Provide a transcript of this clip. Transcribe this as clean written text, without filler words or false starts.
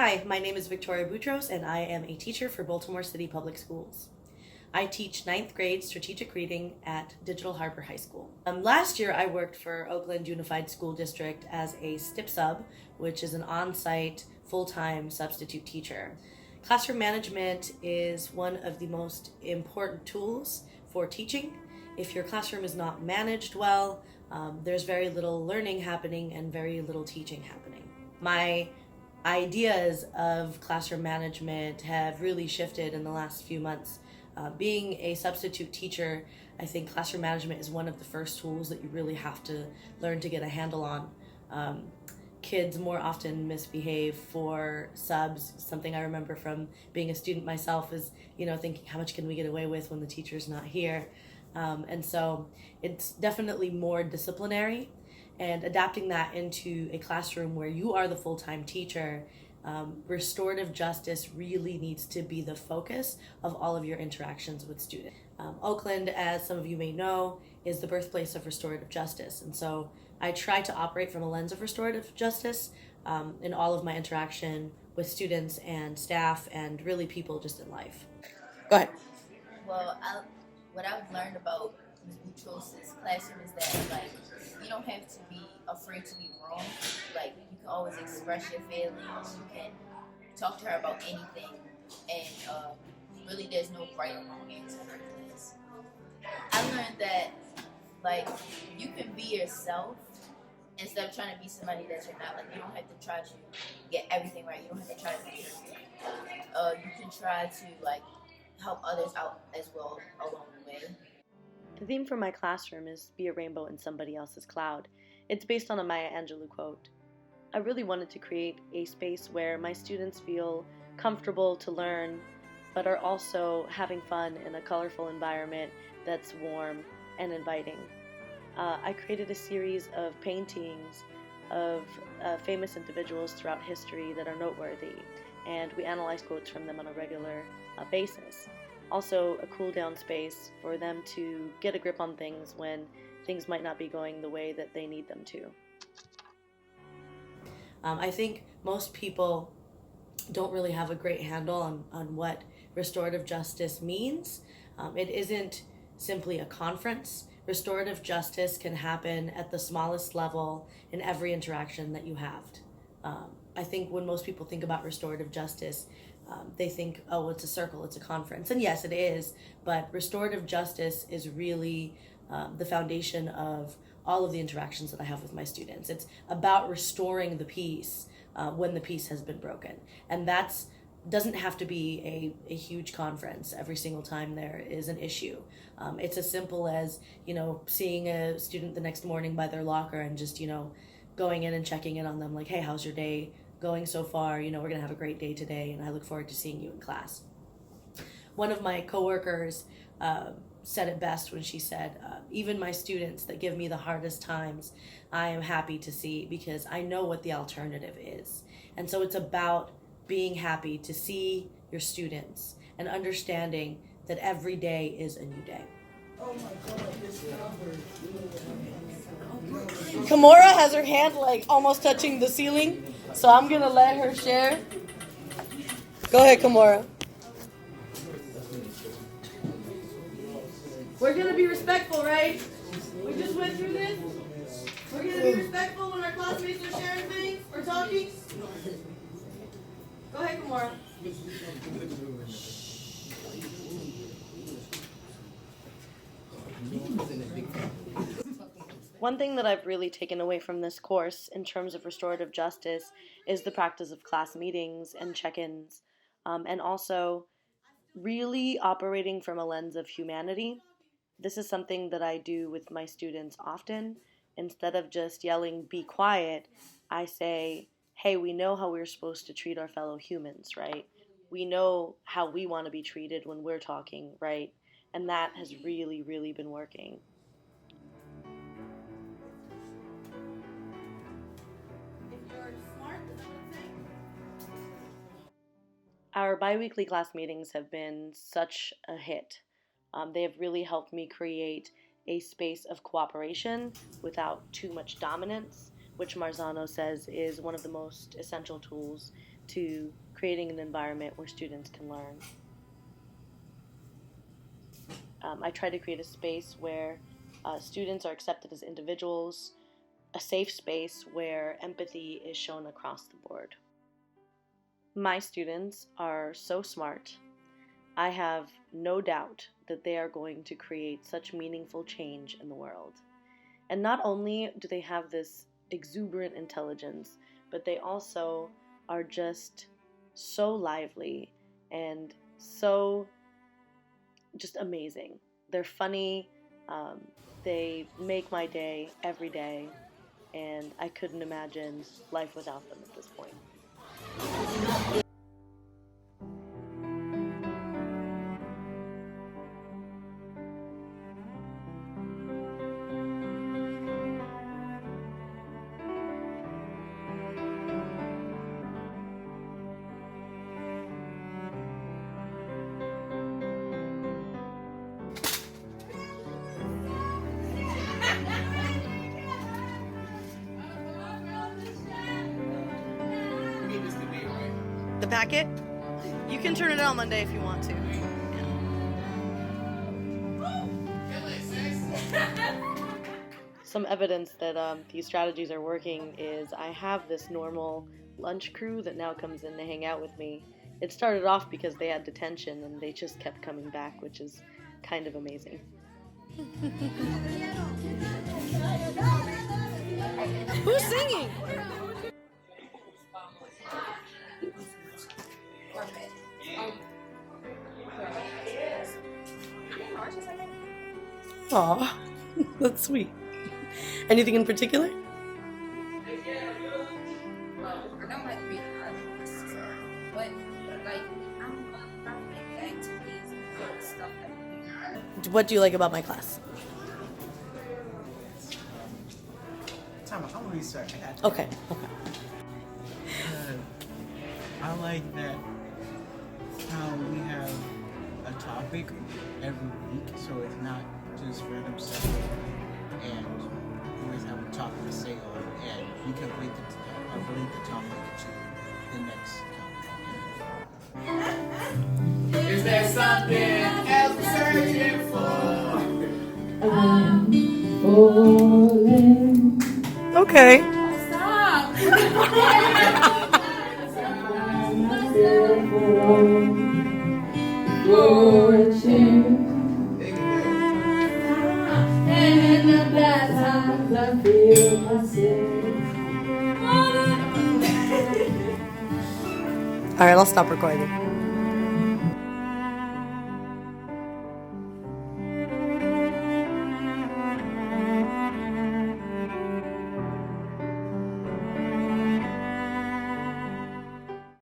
Hi, my name is Victoria Boutros, and I am a teacher for Baltimore City Public Schools. I teach ninth grade strategic reading at Digital Harbor High School. Last year, I worked for Oakland Unified School District as a STIP sub, which is an on-site, full-time substitute teacher. Classroom management is one of the most important tools for teaching. If your classroom is not managed well, there's very little learning happening and very little teaching happening. My ideas of classroom management have really shifted in the last few months. Being a substitute teacher, I think classroom management is one of the first tools that you really have to learn to get a handle on. Kids more often misbehave for subs. Something I remember from being a student myself is, thinking how much can we get away with when the teacher's not here? And so it's definitely more disciplinary, and adapting that into a classroom where you are the full-time teacher. Restorative justice really needs to be the focus of all of your interactions with students. Oakland, as some of you may know, is the birthplace of restorative justice, and so I try to operate from a lens of restorative justice in all of my interaction with students and staff and really people just in life. Go ahead. Well, what I've learned about Ms. Boutros' classroom is that, you don't have to be afraid to be wrong. You can always express your feelings. You can talk to her about anything. And really, there's no right or wrong answer in her class. I learned that, you can be yourself instead of trying to be somebody that you're not. You don't have to try to get everything right. You don't have to try to be perfect. You can try to, help others out as well along the way. The theme for my classroom is Be a Rainbow in Somebody Else's Cloud. It's based on a Maya Angelou quote. I really wanted to create a space where my students feel comfortable to learn, but are also having fun in a colorful environment that's warm and inviting. I created a series of paintings of famous individuals throughout history that are noteworthy, and we analyze quotes from them on a regular basis. Also, a cool down space for them to get a grip on things when things might not be going the way that they need them to. I think most people don't really have a great handle on what restorative justice means. It isn't simply a conference. Restorative justice can happen at the smallest level in every interaction that you have. I think when most people think about restorative justice, they think, oh, it's a circle, it's a conference. And yes, it is, but restorative justice is really the foundation of all of the interactions that I have with my students. It's about restoring the peace when the peace has been broken. And that's doesn't have to be a huge conference every single time there is an issue. It's as simple as, seeing a student the next morning by their locker and just, going in and checking in on them like, hey, how's your day going so far? We're going to have a great day today, and I look forward to seeing you in class. One of my coworkers said it best when she said, even my students that give me the hardest times, I am happy to see because I know what the alternative is. And so it's about being happy to see your students and understanding that every day is a new day. Oh my God, this number. Kimora has her hand almost touching the ceiling, so I'm gonna let her share. Go ahead, Kimora. We're gonna be respectful, right? We just went through this. We're gonna be respectful when our classmates are sharing things or talking. Go ahead, Kimora. One thing that I've really taken away from this course in terms of restorative justice is the practice of class meetings and check-ins, and also really operating from a lens of humanity. This is something that I do with my students often. Instead of just yelling, be quiet, I say, hey, we know how we're supposed to treat our fellow humans, right? We know how we want to be treated when we're talking, right? And that has really, really been working. Our biweekly class meetings have been such a hit. They have really helped me create a space of cooperation without too much dominance, which Marzano says is one of the most essential tools to creating an environment where students can learn. I try to create a space where students are accepted as individuals, a safe space where empathy is shown across the board. My students are so smart. I have no doubt that they are going to create such meaningful change in the world. And not only do they have this exuberant intelligence, but they also are just so lively and so just amazing. They're funny, they make my day every day, and I couldn't imagine life without them at this point. The packet? You can turn it on Monday if you want to. Some evidence that these strategies are working is I have this normal lunch crew that now comes in to hang out with me. It started off because they had detention and they just kept coming back, which is kind of amazing. Who's singing? Aw, that's sweet. Anything in particular? Well, I don't like reading articles, but like I'm the activities and stuff that we do. What do you like about my class? I'm gonna research. Okay. I like that how we have a topic every week, so it's not just random stuff, and we always have a topic to say on, and you can relate the topic to the next topic. Is there something else we're searching for? I'm falling. Okay. Stop! And at that time I feel myself. All right, I'll stop recording.